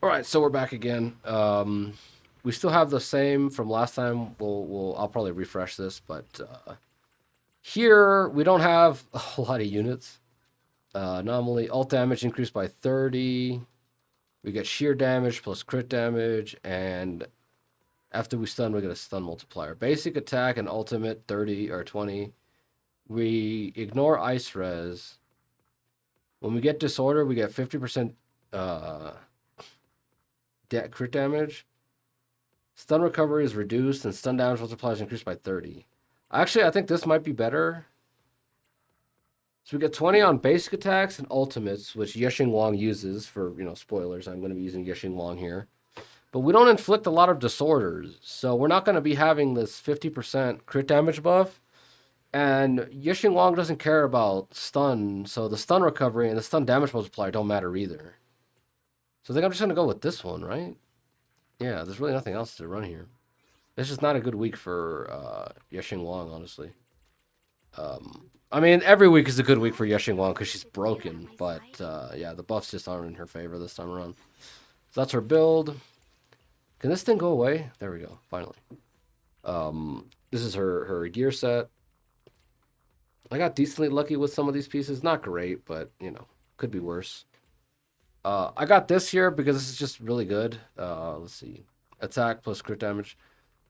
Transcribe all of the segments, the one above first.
All right, so we're back again. We still have the same from last time. I'll probably refresh this, but here we don't have a whole lot of units. Normally, ult damage increased by 30. We get sheer damage plus crit damage, and after we stun, we get a stun multiplier. Basic attack and ultimate 30 or 20. We ignore ice res. When we get disorder, we get 50% crit damage. Stun recovery is reduced, and stun damage multiplier is increased by 30. Actually, I think this might be better. So we get 20 on basic attacks and ultimates, which Shunguang uses for, spoilers. I'm going to be using Shunguang here. But we don't inflict a lot of disorders, so we're not going to be having this 50% crit damage buff. And Shunguang doesn't care about stun, so the stun recovery and the stun damage multiplier don't matter either. So I think I'm just going to go with this one, right? Yeah, there's really nothing else to run here. This is not a good week for Shunguang, honestly. I mean, every week is a good week for Shunguang because she's broken. But, yeah, the buffs just aren't in her favor this time around. So that's her build. Can this thing go away? There we go, finally. This is her gear set. I got decently lucky with some of these pieces. Not great, but, could be worse. I got this here because this is just really good. Let's see. Attack plus crit damage.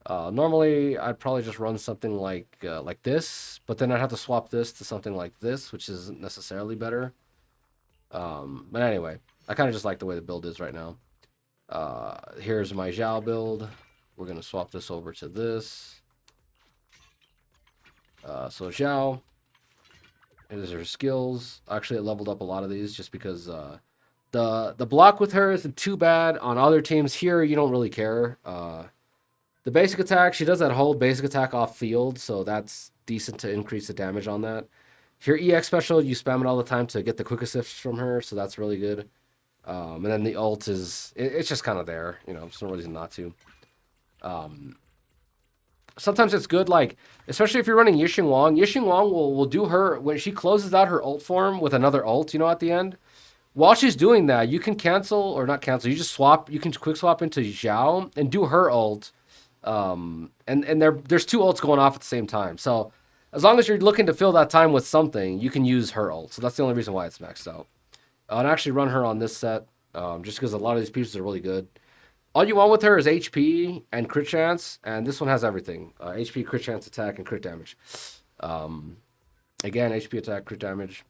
Normally, I'd probably just run something like this, but then I'd have to swap this to something like this, which isn't necessarily better. But anyway, I kind of just like the way the build is right now. Here's my Zhao build. We're going to swap this over to this. So Zhao. Here's her skills. Actually, I leveled up a lot of these just because the block with her isn't too bad. On other teams here, you don't really care. The basic attack, she does that whole basic attack off field, so that's decent to increase the damage on that. Her EX special, you spam it all the time to get the quick assist from her, so that's really good. And then the ult is, it's just kind of there, there's no reason not to. Sometimes it's good, like, especially if you're running Shunguang. Shunguang will do her, when she closes out her ult form with another ult, at the end. While she's doing that, you can cancel, or not cancel, you just swap, you can quick swap into Zhao and do her ult. And there's two ults going off at the same time. So as long as you're looking to fill that time with something, you can use her ult. So that's the only reason why it's maxed out. And actually run her on this set, just because a lot of these pieces are really good. All you want with her is HP and crit chance, and this one has everything. HP, crit chance, attack, and crit damage. Again, HP, attack, crit damage.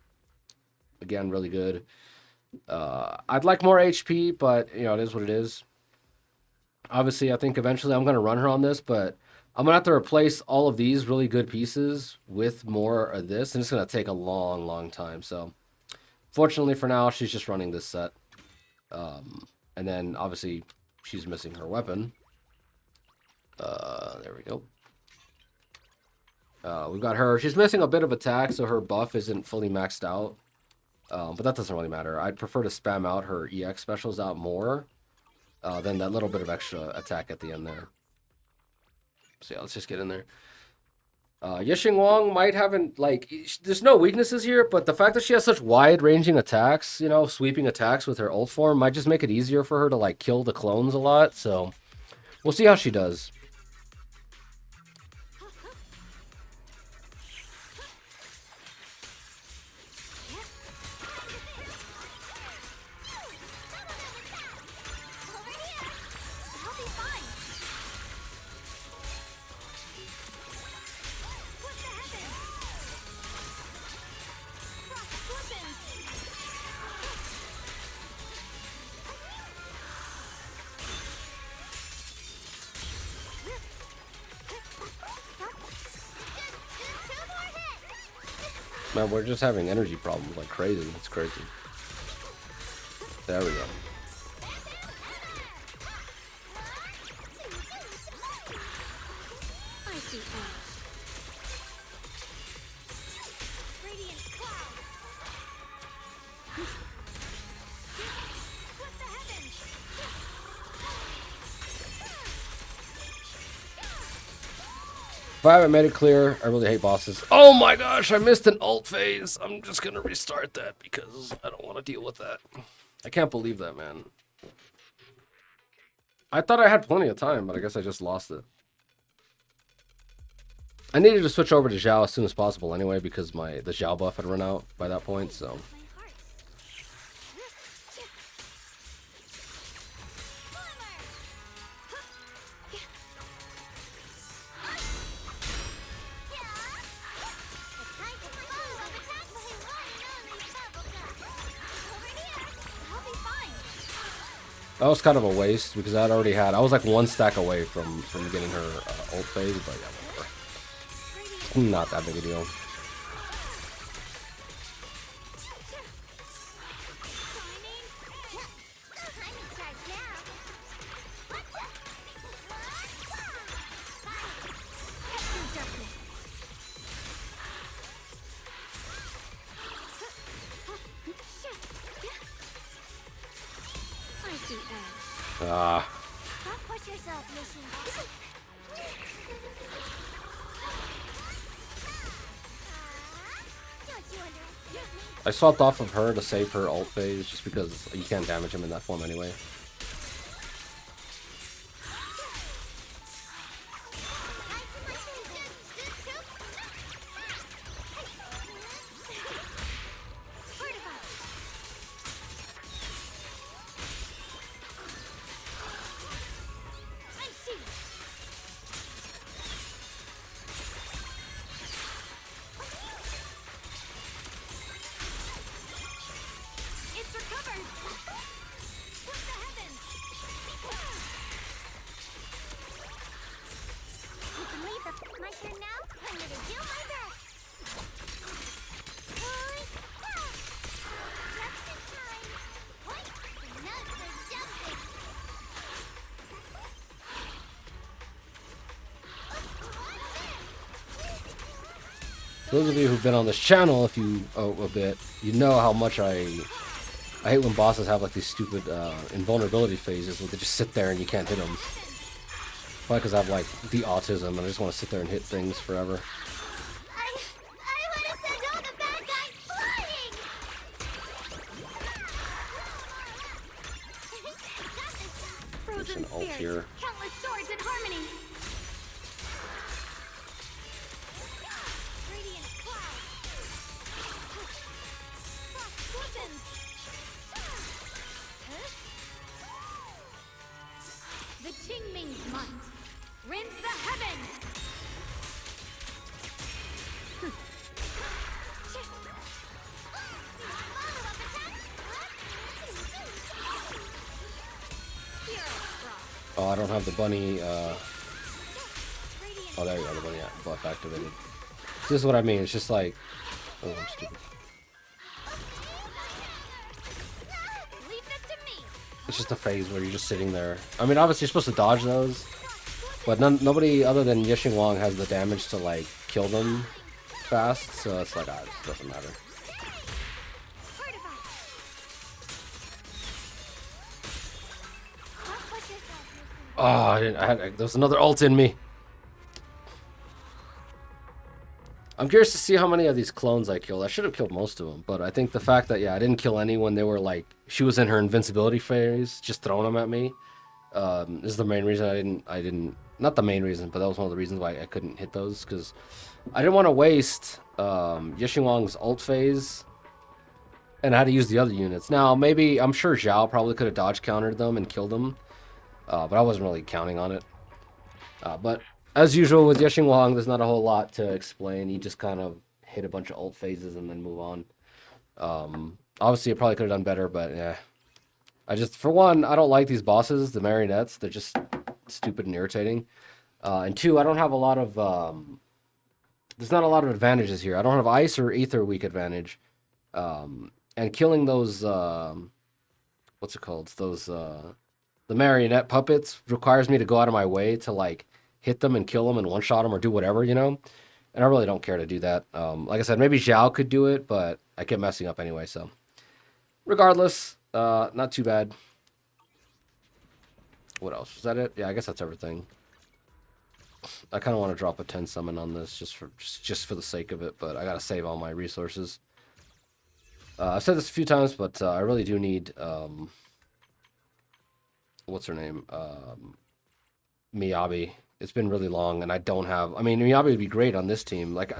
Again, really good. I'd like more HP, but, it is what it is. Obviously, I think eventually I'm going to run her on this, but I'm going to have to replace all of these really good pieces with more of this, and it's going to take a long, long time. So, fortunately for now, she's just running this set. And then, obviously, she's missing her weapon. There we go. We've got her. She's missing a bit of attack, so her buff isn't fully maxed out. But that doesn't really matter. I'd prefer to spam out her EX specials out more. Then that little bit of extra attack at the end there. So yeah, let's just get in there. Shunguang might haven't, there's no weaknesses here, but the fact that she has such wide-ranging attacks, sweeping attacks with her ult form might just make it easier for her to, kill the clones a lot. So we'll see how she does. Man, we're just having energy problems like crazy. It's crazy. There we go. If I haven't made it clear, I really hate bosses. Oh my gosh, I missed an ult phase. I'm just gonna restart that because I don't want to deal with that. I can't believe that, man. I thought I had plenty of time, but I guess I just lost it. I needed to switch over to Zhao as soon as possible anyway because the Zhao buff had run out by that point, so. That was kind of a waste because I was like one stack away from getting her ult phase, but yeah, whatever. Not that big a deal. I swapped off of her to save her ult phase just because you can't damage him in that form anyway. Those of you who've been on this channel a bit, you know how much I hate when bosses have like these stupid invulnerability phases where they just sit there and you can't hit them. Probably because I have like the autism and I just want to sit there and hit things forever. There's an ult here. Oh, I don't have the bunny, oh, there you go, the bunny buff activated. So this is what I mean, it's just like, oh, I'm stupid. It's just a phase where you're just sitting there. I mean, obviously you're supposed to dodge those, but nobody other than Shunguang has the damage to, like, kill them fast, so it's like, it doesn't matter. Oh, there was another ult in me. I'm curious to see how many of these clones I killed. I should have killed most of them, but I think the fact that, yeah, I didn't kill any when they were like, she was in her invincibility phase, just throwing them at me, is the main reason I didn't, not the main reason, but that was one of the reasons why I couldn't hit those, because I didn't want to waste Shunguang's ult phase, and I had to use the other units. Now, maybe, I'm sure Zhao probably could have dodge countered them and killed them. But I wasn't really counting on it. But as usual with Shunguang, there's not a whole lot to explain. You just kind of hit a bunch of ult phases and then move on. Obviously, it probably could have done better, but yeah. For one, I don't like these bosses, the Marionettes. They're just stupid and irritating. And two, I don't have a lot of... there's not a lot of advantages here. I don't have Ice or Ether weak advantage. And killing those... what's it called? Those... the Marionette puppets requires me to go out of my way to, like, hit them and kill them and one-shot them or do whatever, you know? And I really don't care to do that. Like I said, maybe Zhao could do it, but I kept messing up anyway, so. Regardless, not too bad. What else? Was that it? Yeah, I guess that's everything. I kind of want to drop a 10 summon on this just for the sake of it, but I gotta save all my resources. I've said this a few times, but I really do need... what's her name? Miyabi. It's been really long, and I don't have. I mean, Miyabi would be great on this team. Like,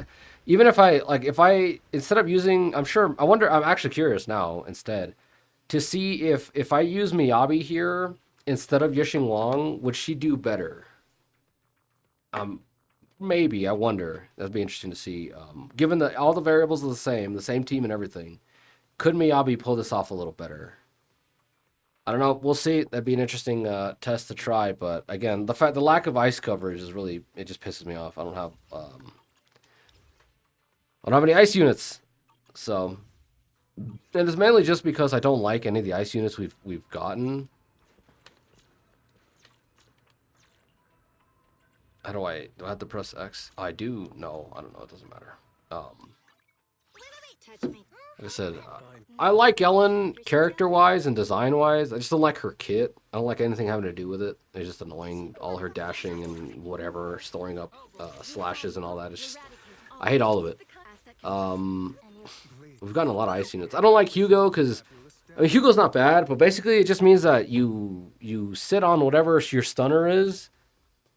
even if I instead of using, I'm sure. I wonder. I'm actually curious now instead to see if I use Miyabi here instead of Yishing would she do better? Maybe. I wonder. That'd be interesting to see. Given that all the variables are the same team and everything, could Miyabi pull this off a little better? I don't know. We'll see. That'd be an interesting test to try. But again, the lack of ice coverage is really, it just pisses me off. I don't have any ice units, so, and it's mainly just because I don't like any of the ice units we've gotten. How do I have to press X? I do. No, I don't know. It doesn't matter. Like I said, I like Ellen character-wise and design-wise. I just don't like her kit. I don't like anything having to do with it. It's just annoying. All her dashing and whatever, storing up slashes and all that. It's just, I hate all of it. We've gotten a lot of ice units. I don't like Hugo because, I mean, Hugo's not bad, but basically it just means that you sit on whatever your stunner is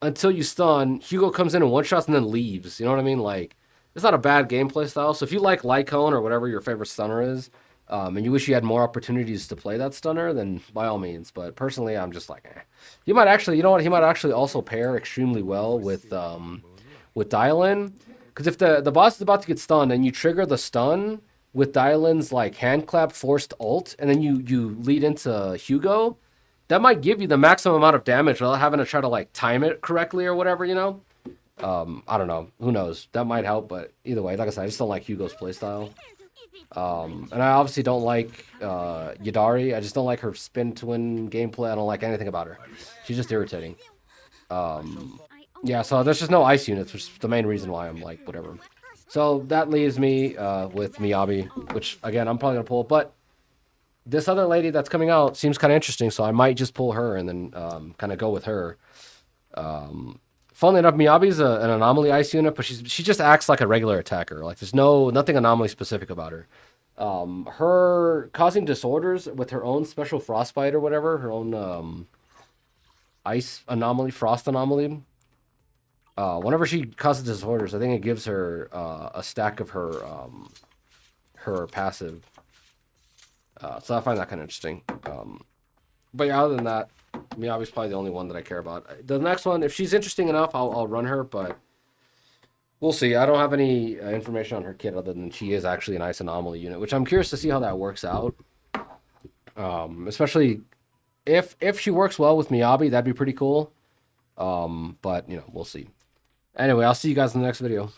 until you stun. Hugo comes in and one-shots and then leaves. You know what I mean? Like, it's not a bad gameplay style. So if you like Lycone or whatever your favorite stunner is, and you wish you had more opportunities to play that stunner, then by all means. But personally, I'm just like, eh. You might actually, you know what? He might actually also pair extremely well with Dial-In. Because if the boss is about to get stunned and you trigger the stun with Dial-In's like hand clap forced ult, and then you lead into Hugo, that might give you the maximum amount of damage without having to try to like time it correctly or whatever, you know? I don't know. Who knows? That might help, but either way, like I said, I just don't like Hugo's playstyle. And I obviously don't like Yadari. I just don't like her spin twin gameplay. I don't like anything about her. She's just irritating. Yeah, so there's just no ice units, which is the main reason why I'm like, whatever. So that leaves me with Miyabi, which, again, I'm probably going to pull. But this other lady that's coming out seems kind of interesting, so I might just pull her and then kind of go with her. Funnily enough, Miyabi's an anomaly ice unit, but she just acts like a regular attacker. Like, there's nothing anomaly specific about her. Her causing disorders with her own special frostbite or whatever, her own ice anomaly, frost anomaly. Whenever she causes disorders, I think it gives her a stack of her passive. So I find that kind of interesting. But yeah, other than that, Miyabi's probably the only one that I care about. The next one, if she's interesting enough, I'll run her, but we'll see. I don't have any information on her kit other than she is actually an ice anomaly unit, which I'm curious to see how that works out. Especially if she works well with Miyabi, that'd be pretty cool. But, you know, we'll see. Anyway, I'll see you guys in the next video.